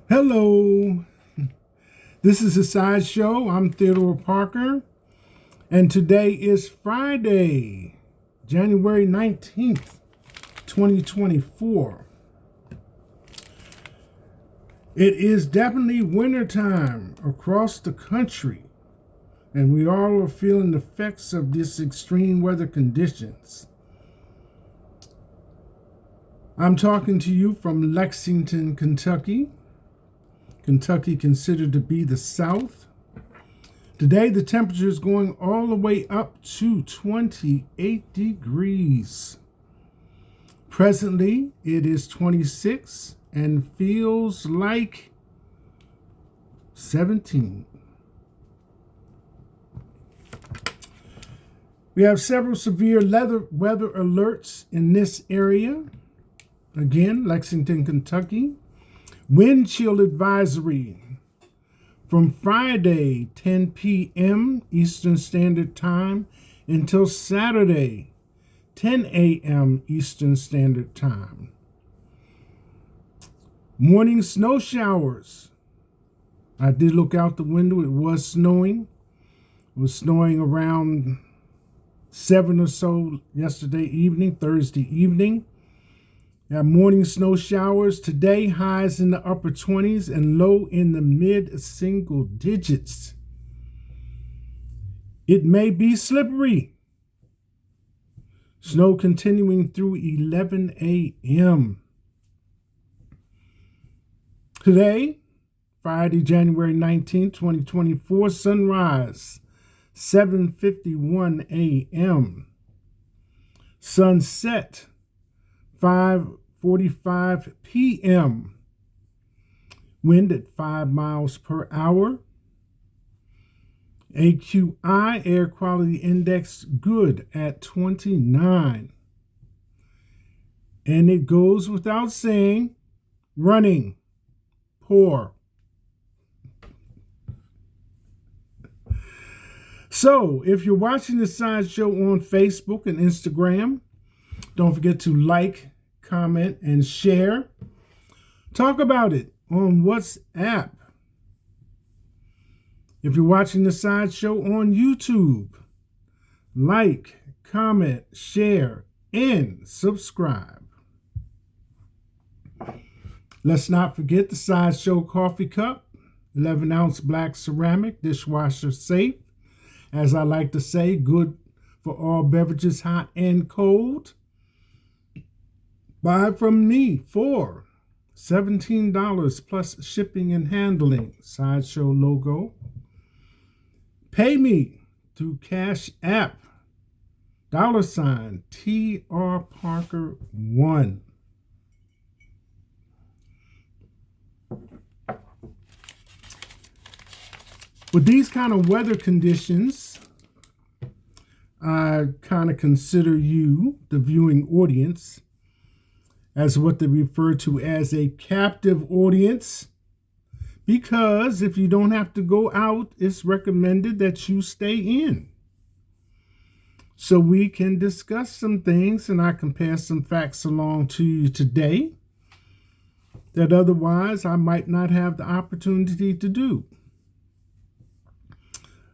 Hello, this is a sideshow. I'm Theodore Parker, and today is Friday, January 19th, 2024. It is definitely wintertime across the country, and we all are feeling the effects of these extreme weather conditions. I'm talking to you from Lexington, Kentucky. Kentucky considered to be the South. Today, the temperature is going all the way up to 28 degrees. Presently, it is 26 and feels like 17. We have several severe weather alerts in this area. Again, Lexington, Kentucky. Wind chill advisory from Friday, 10 p.m. Eastern Standard Time until Saturday, 10 a.m. Eastern Standard Time. Morning snow showers. I did look out the window. It was snowing. It was snowing around 7 or so yesterday evening, Thursday evening. Have morning snow showers today, highs in the upper 20s and low in the mid single digits. It may be slippery. Snow continuing through 11 a.m. Today, Friday, January 19, 2024, sunrise, 7:51 a.m. Sunset, 5:45 p.m. Wind at 5 miles per hour. AQI, air quality index, good at 29. And it goes without saying, running, poor. So, if you're watching the sideshow on Facebook and Instagram, don't forget to like, comment, and share. Talk about it on WhatsApp. If you're watching the sideshow on YouTube, like, comment, share, and subscribe. Let's not forget the sideshow coffee cup, 11-ounce black ceramic, dishwasher safe. As I like to say, good for all beverages, hot and cold. Buy from me for $17 plus shipping and handling. Sideshow logo. Pay me through Cash App. $ TR Parker 1. With these kind of weather conditions, I kind of consider you, the viewing audience, as what they refer to as a captive audience, because if you don't have to go out, it's recommended that you stay in. So we can discuss some things and I can pass some facts along to you today that otherwise I might not have the opportunity to do.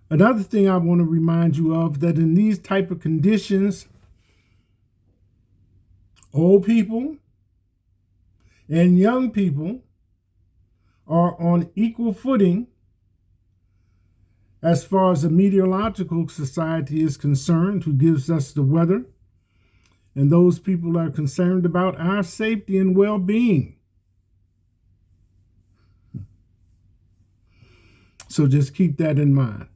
Another thing I want to remind you of, that in these type of conditions, old people and young people are on equal footing as far as the meteorological society is concerned, who gives us the weather, and those people are concerned about our safety and well-being. So just keep that in mind.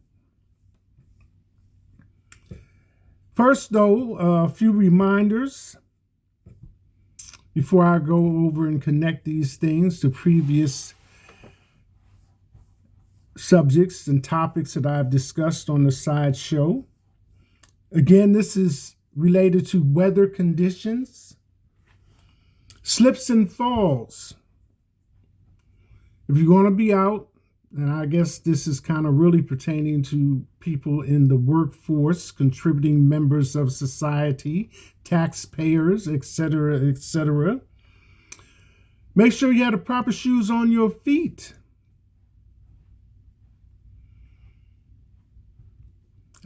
First, though, a few reminders before I go over and connect these things to previous subjects and topics that I've discussed on the sideshow. Again, this is related to weather conditions, slips and falls. If you're going to be out, and I guess this is kind of really pertaining to people in the workforce, contributing members of society, taxpayers, etc., etc. Make sure you have the proper shoes on your feet.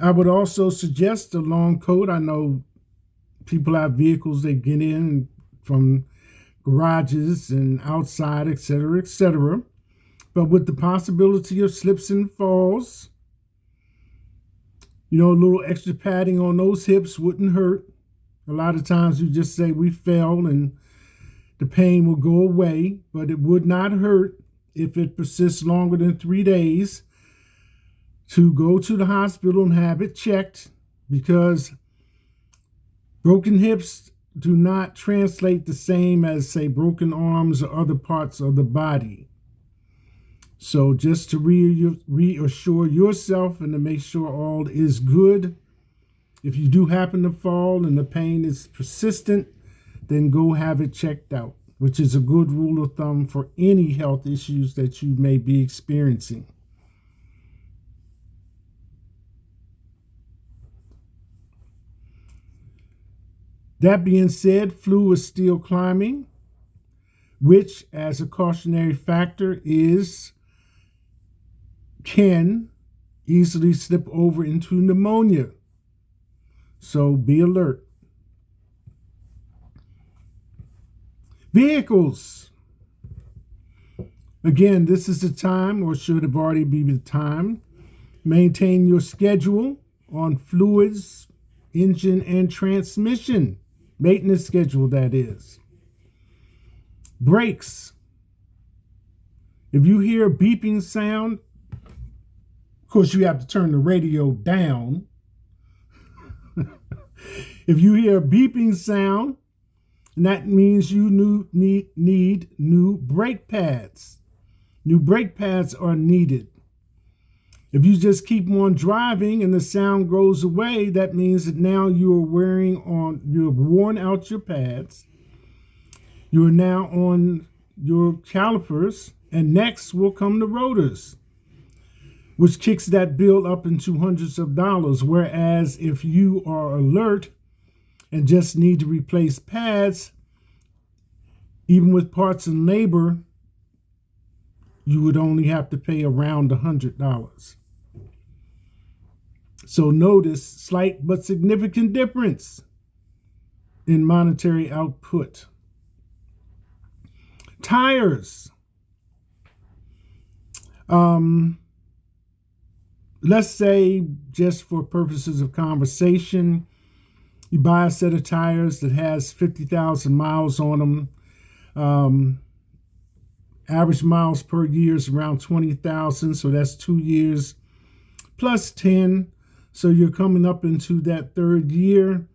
I would also suggest a long coat. I know people have vehicles they get in from garages and outside, etc., etc. But with the possibility of slips and falls, a little extra padding on those hips wouldn't hurt. A lot of times you just say we fell and the pain will go away, but it would not hurt if it persists longer than 3 days to go to the hospital and have it checked, because broken hips do not translate the same as, say, broken arms or other parts of the body. So just to reassure yourself and to make sure all is good, if you do happen to fall and the pain is persistent, then go have it checked out, which is a good rule of thumb for any health issues that you may be experiencing. That being said, flu is still climbing, which, as a cautionary factor, can easily slip over into pneumonia. So be alert. Vehicles. Again, this is the time, or should have already been the time. Maintain your schedule on fluids, engine, and transmission. Maintenance schedule, that is. Brakes. If you hear a beeping sound, of course you have to turn the radio down. If you hear a beeping sound, that means you need new brake pads. New brake pads are needed. If you just keep on driving and the sound goes away, that means that now you've worn out your pads. You are now on your calipers, and next will come the rotors, which kicks that bill up into hundreds of dollars. Whereas if you are alert and just need to replace pads, even with parts and labor, you would only have to pay around $100. So notice slight but significant difference in monetary output. Tires. Let's say, just for purposes of conversation, you buy a set of tires that has 50,000 miles on them. Average miles per year is around 20,000, so that's 2 years plus 10. So you're coming up into that third year,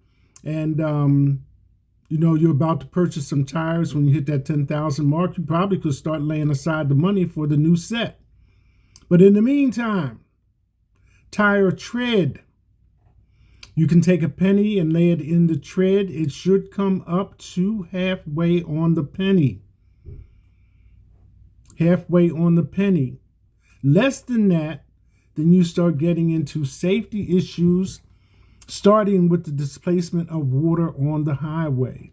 and you're about to purchase some tires. When you hit that 10,000 mark, you probably could start laying aside the money for the new set. But in the meantime, tire tread. You can take a penny and lay it in the tread. It should come up to halfway on the penny. Halfway on the penny. Less than that, then you start getting into safety issues, starting with the displacement of water on the highway.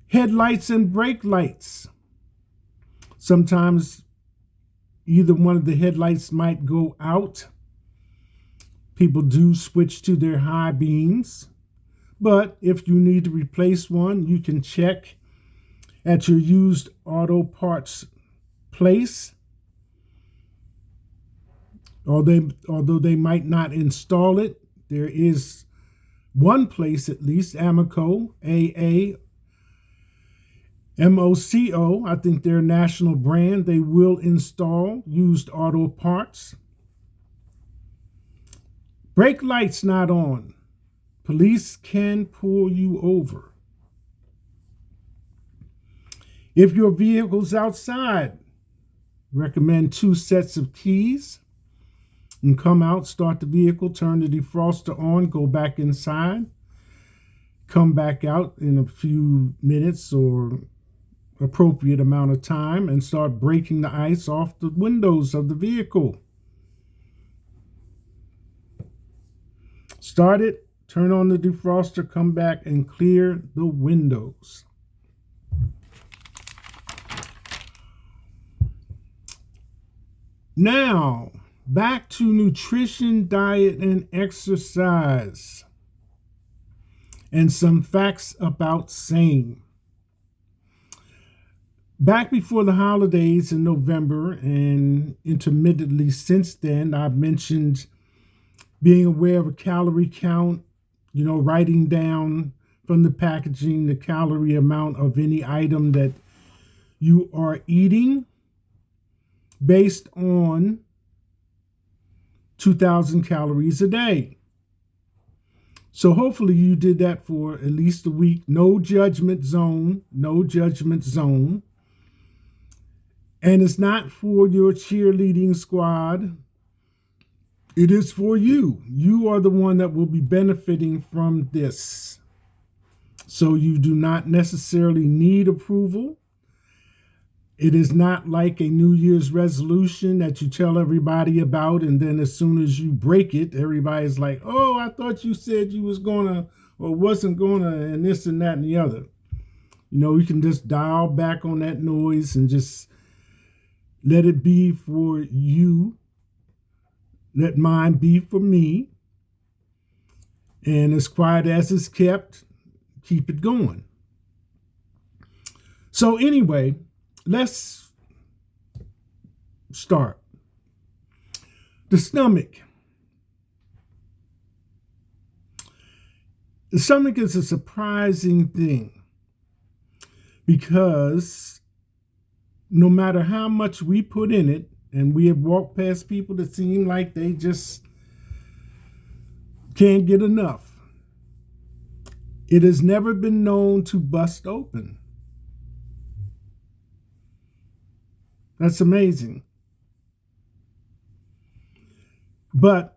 Headlights and brake lights. Sometimes either one of the headlights might go out. People do switch to their high beams. But if you need to replace one, you can check at your used auto parts place. Although they might not install it, there is one place at least, Amoco, AAMOCO. I think they're a national brand. They will install used auto parts. Brake lights not on. Police can pull you over. If your vehicle's outside, recommend 2 sets of keys. And come out, start the vehicle, turn the defroster on, go back inside, come back out in a few minutes or appropriate amount of time and start breaking the ice off the windows of the vehicle. Start it, turn on the defroster, come back and clear the windows. Now, back to nutrition, diet, and exercise, and some facts about same. Back before the holidays in November and intermittently since then, I've mentioned being aware of a calorie count, writing down from the packaging the calorie amount of any item that you are eating based on 2,000 calories a day. So hopefully you did that for at least a week. No judgment zone, no judgment zone. And it's not for your cheerleading squad. It is for you. You are the one that will be benefiting from this. So you do not necessarily need approval. It is not like a New Year's resolution that you tell everybody about, and then as soon as you break it, everybody's like, oh, I thought you said you was gonna or wasn't gonna, and this and that and the other. You can just dial back on that noise and just let it be for you. Let mine be for me. And as quiet as it's kept, keep it going. So anyway, let's start. The stomach. The stomach is a surprising thing because no matter how much we put in it, and we have walked past people that seem like they just can't get enough, it has never been known to bust open. That's amazing. But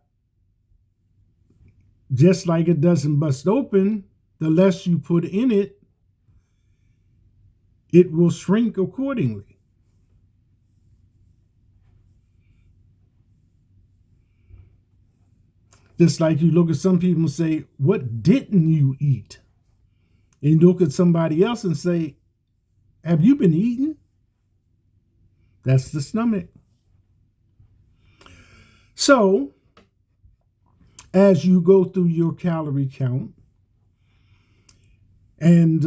just like it doesn't bust open, the less you put in it, it will shrink accordingly. Just like you look at some people and say, what didn't you eat? And you look at somebody else and say, have you been eating? That's the stomach. So, as you go through your calorie count and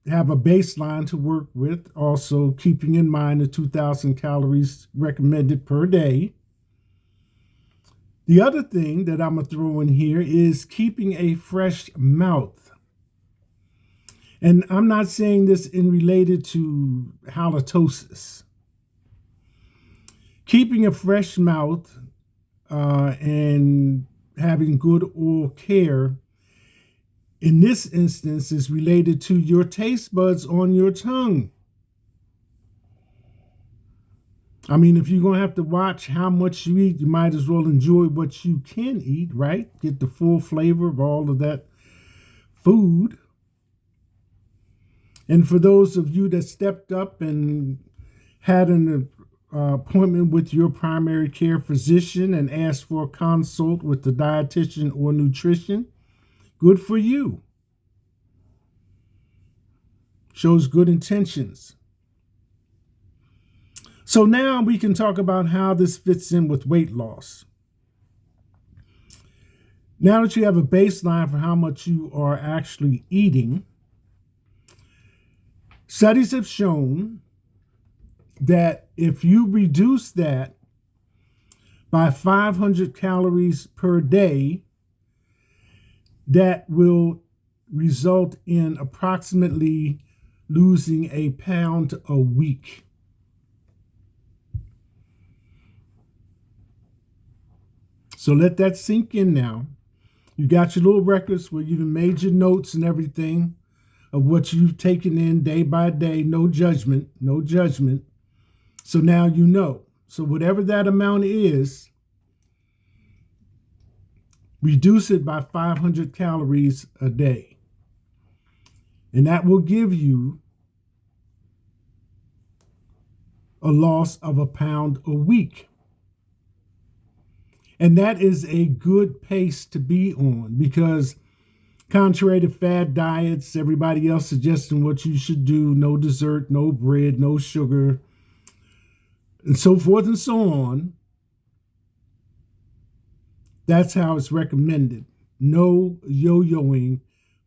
have a baseline to work with, also keeping in mind the 2,000 calories recommended per day. The other thing that I'm going to throw in here is keeping a fresh mouth. And I'm not saying this in related to halitosis. Keeping a fresh mouth and having good oral care in this instance is related to your taste buds on your tongue. I mean, if you're going to have to watch how much you eat, you might as well enjoy what you can eat, right? Get the full flavor of all of that food. And for those of you that stepped up and had an appointment with your primary care physician and asked for a consult with the dietitian or nutrition, good for you. Shows good intentions. So now we can talk about how this fits in with weight loss. Now that you have a baseline for how much you are actually eating, studies have shown that if you reduce that by 500 calories per day, that will result in approximately losing a pound a week. So let that sink in now. You got your little records where you've made your notes and everything of what you've taken in day by day. No judgment, no judgment. So now you know. So whatever that amount is, reduce it by 500 calories a day. And that will give you a loss of a pound a week. And that is a good pace to be on, because contrary to fad diets, everybody else suggesting what you should do, no dessert, no bread, no sugar, and so forth and so on, that's how it's recommended. No yo-yoing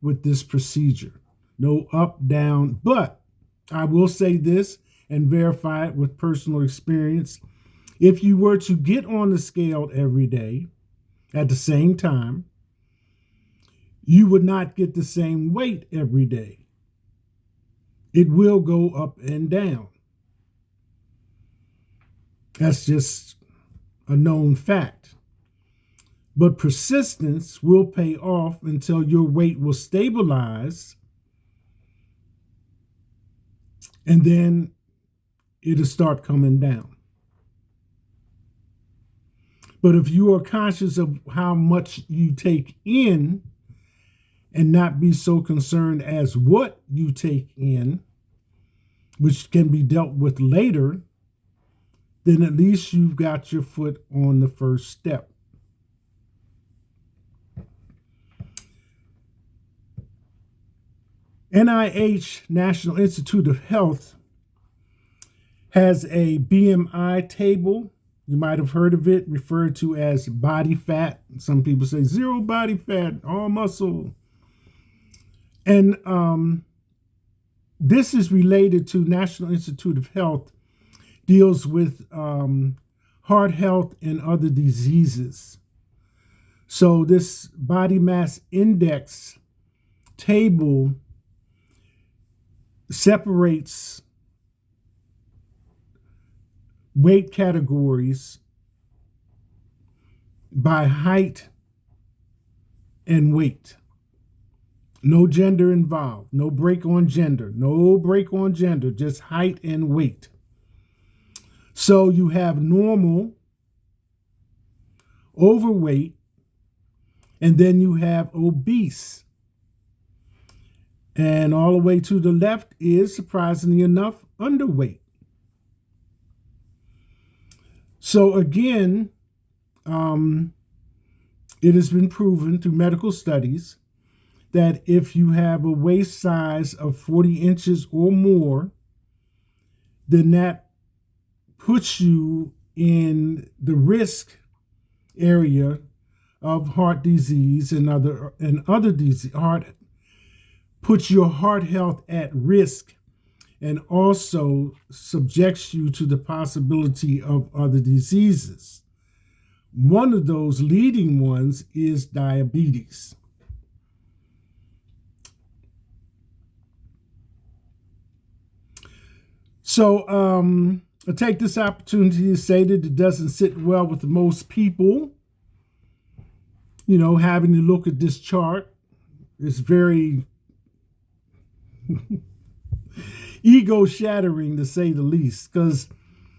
with this procedure. No up, down. But I will say this and verify it with personal experience. If you were to get on the scale every day at the same time, you would not get the same weight every day. It will go up and down. That's just a known fact. But persistence will pay off until your weight will stabilize, and then it'll start coming down. But if you are conscious of how much you take in and not be so concerned as what you take in, which can be dealt with later, then at least you've got your foot on the first step. NIH, National Institute of Health, has a BMI table. You might have heard of it, referred to as body fat. Some people say zero body fat, all muscle. And this is related to National Institute of Health, deals with heart health and other diseases. So this body mass index table separates weight categories by height and weight. No gender involved. No break on gender. No break on gender. Just height and weight. So you have normal, overweight, and then you have obese. And all the way to the left is, surprisingly enough, underweight. So again, it has been proven through medical studies that if you have a waist size of 40 inches or more, then that puts you in the risk area of heart disease and other disease. Puts your heart health at risk, and also subjects you to the possibility of other diseases. One of those leading ones is diabetes. So I take this opportunity to say that it doesn't sit well with most people. You know, having to look at this chart is very ego-shattering, to say the least, because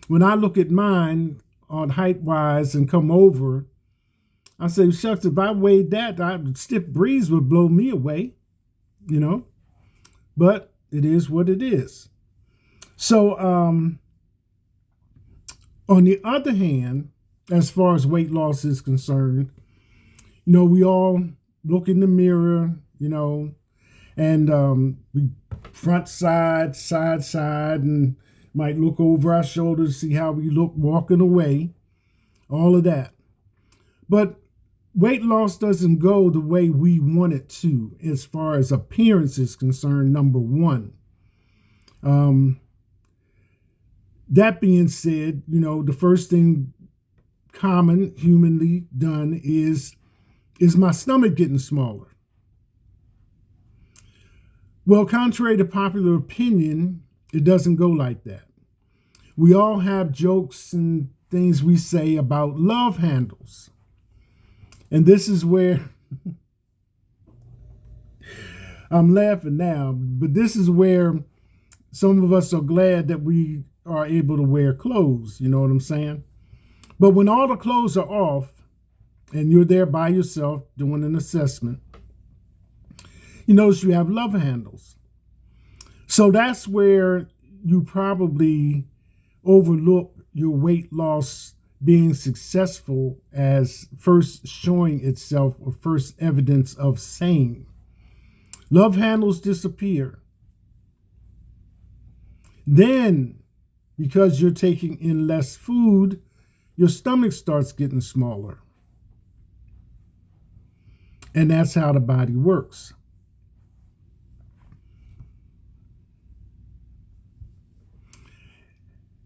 when I look at mine on height-wise and come over, I say, shucks, if I weighed that, a stiff breeze would blow me away, you know. But it is what it is. So, on the other hand, as far as weight loss is concerned, you know, we all look in the mirror, you know, and we front side, and might look over our shoulders, see how we look walking away, all of that. But weight loss doesn't go the way we want it to, as far as appearance is concerned, number one. That being said, you know, the first thing common humanly done is my stomach getting smaller? Well, contrary to popular opinion, it doesn't go like that. We all have jokes and things we say about love handles. And this is where I'm laughing now, but this is where some of us are glad that we are able to wear clothes, you know what I'm saying? But when all the clothes are off and you're there by yourself doing an assessment, you notice you have love handles. So that's where you probably overlook your weight loss being successful as first showing itself or first evidence of sane. Love handles disappear. Then, because you're taking in less food, your stomach starts getting smaller. And that's how the body works.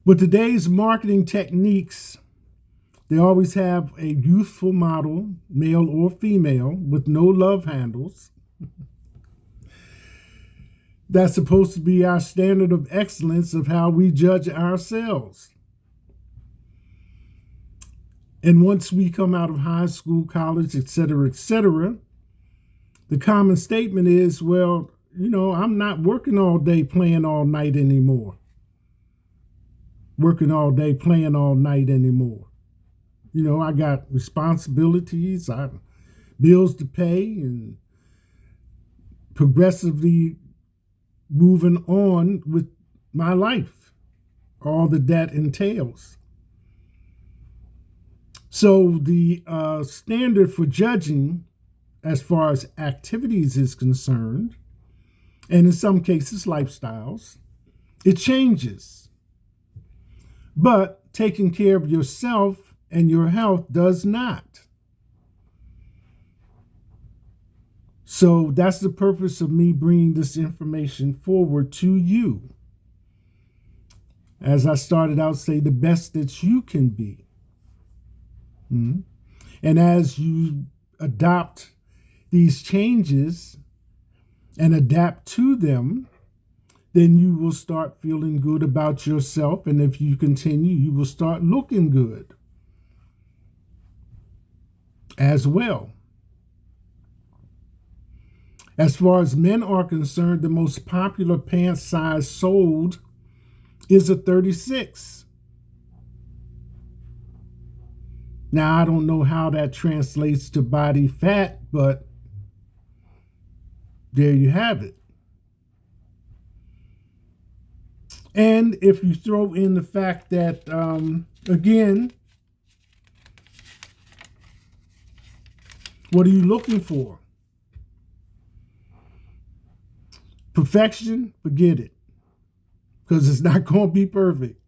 With today's marketing techniques, they always have a youthful model, male or female, with no love handles. That's supposed to be our standard of excellence of how we judge ourselves. And once we come out of high school, college, etc., the common statement is, well, I'm not working all day, playing all night anymore. Working all day, playing all night anymore. I got responsibilities, I have bills to pay, and progressively moving on with my life, all that entails. So the standard for judging as far as activities is concerned, and in some cases lifestyles, it changes. But taking care of yourself and your health does not. So that's the purpose of me bringing this information forward to you. As I started out, say the best that you can be. And as you adopt these changes and adapt to them, then you will start feeling good about yourself. And if you continue, you will start looking good as well. As far as men are concerned, the most popular pant size sold is a 36. Now, I don't know how that translates to body fat, but there you have it. And if you throw in the fact that, again, what are you looking for? Perfection? Forget it. Because it's not going to be perfect.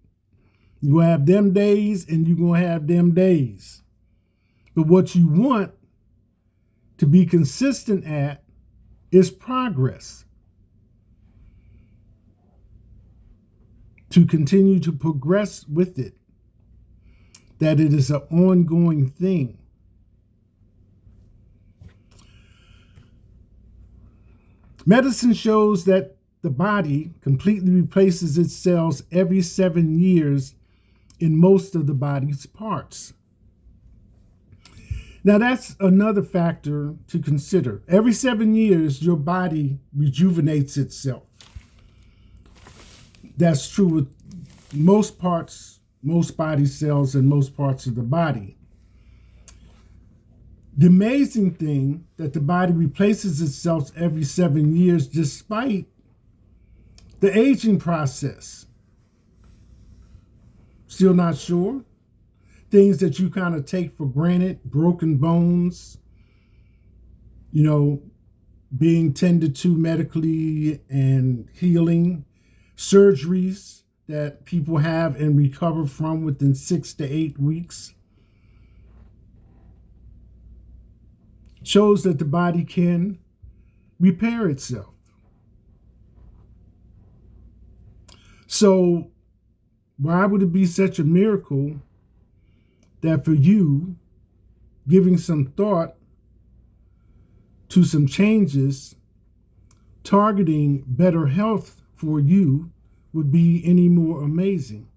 You're going to have them days and you're going to have them days. But what you want to be consistent at is progress. To continue to progress with it. That it is an ongoing thing. Medicine shows that the body completely replaces its cells every 7 years in most of the body's parts. Now that's another factor to consider. Every 7 years, your body rejuvenates itself. That's true with most parts, most body cells, and most parts of the body. The amazing thing that the body replaces itself every 7 years despite the aging process. Still not sure? Things that you kind of take for granted, broken bones, being tended to medically and healing, surgeries that people have and recover from within 6 to 8 weeks. Shows that the body can repair itself. So why would it be such a miracle that for you, giving some thought to some changes, targeting better health for you would be any more amazing?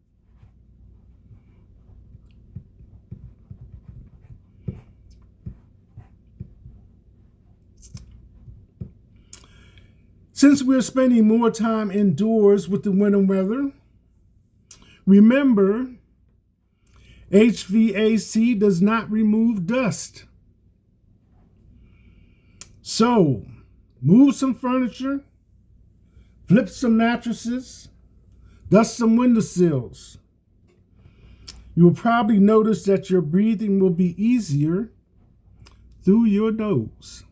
Since we're spending more time indoors with the winter weather, remember, HVAC does not remove dust. So, move some furniture, flip some mattresses, dust some windowsills. You'll probably notice that your breathing will be easier through your nose.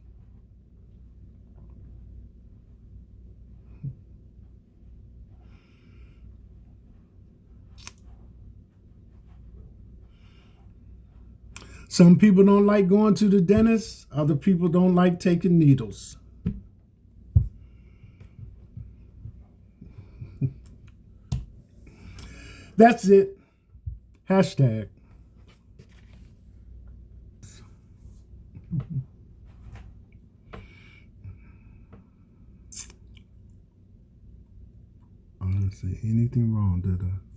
Some people don't like going to the dentist. Other people don't like taking needles. That's it. Hashtag. I didn't say anything wrong, did I?